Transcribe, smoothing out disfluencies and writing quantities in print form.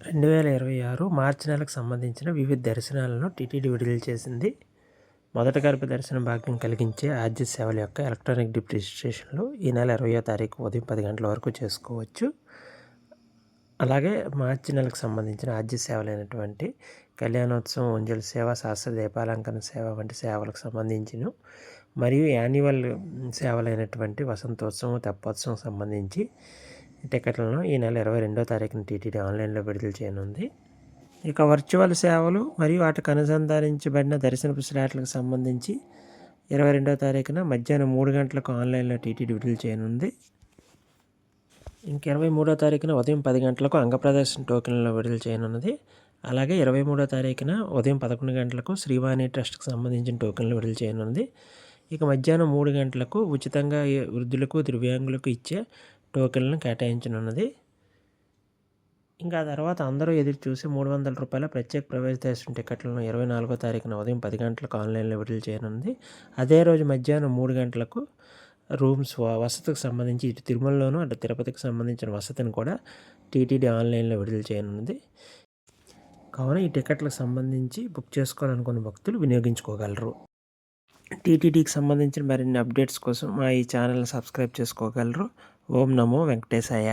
2026 మార్చి నెలకు సంబంధించిన వివిధ దర్శనాలను టీటీడీ విడుదల చేసింది. మొదటి గర్భ దర్శనం భాగ్యం కలిగించే ఆర్జీ సేవల యొక్క ఎలక్ట్రానిక్ డిప్ రిజిస్ట్రేషన్లు ఈ నెల 20వ తారీఖు ఉదయం 10 గంటల వరకు చేసుకోవచ్చు. అలాగే మార్చి నెలకు సంబంధించిన ఆర్జీ సేవలైనటువంటి కళ్యాణోత్సవం, ఉంజల్ సేవ, శాస్త్ర దీపాలంకరణ సేవ వంటి సేవలకు సంబంధించిన మరియు యాన్యువల్ సేవలైనటువంటి వసంతోత్సవం, తెప్పోత్సవం సంబంధించి టికెట్లను ఈ నెల 22వ తారీఖున టీటీడీ ఆన్లైన్లో విడుదల చేయనుంది. ఇక వర్చువల్ సేవలు మరియు వాటికి అనుసంధానించబడిన దర్శనపు స్లాట్లకు సంబంధించి 22వ తారీఖున మధ్యాహ్నం 3 గంటలకు ఆన్లైన్లో టీటీడీ విడుదల చేయనుంది. ఇంక 23వ తారీఖున ఉదయం 10 గంటలకు అంగప్రదర్శన టోకెన్లను విడుదల చేయనున్నది. అలాగే 23వ తారీఖున ఉదయం 11 గంటలకు శ్రీవాణి ట్రస్ట్కి సంబంధించిన టోకెన్లు విడుదల చేయనుంది. ఇక మధ్యాహ్నం 3 గంటలకు ఉచితంగా వృద్ధులకు, దివ్యాంగులకు ఇచ్చే టోకెన్లను కేటాయించనున్నది. ఇంకా తర్వాత అందరూ ఎదురు చూసి ₹300 ప్రత్యేక ప్రవేశ దర్శనం టికెట్లను 24వ తారీఖున ఉదయం 10 గంటలకు ఆన్లైన్లో విడుదల చేయనుంది. అదే రోజు మధ్యాహ్నం 3 గంటలకు రూమ్స్ వసతికి సంబంధించి ఇటు తిరుమలలోను అటు తిరుపతికి సంబంధించిన వసతిని కూడా టీటీడీ ఆన్లైన్లో విడుదల చేయనున్నది. కావున ఈ టికెట్లకు సంబంధించి బుక్ చేసుకోవాలనుకున్న భక్తులు వినియోగించుకోగలరు. టీటీడీకి సంబంధించిన మరిన్ని అప్డేట్స్ కోసం మా ఈ ఛానల్ని సబ్స్క్రైబ్ చేసుకోగలరు. ఓం నమో వెంకటేశాయ.